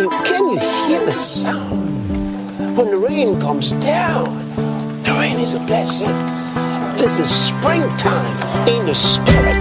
Can you hear the sound? When the rain comes down, the rain is a blessing. This is springtime in the spirit.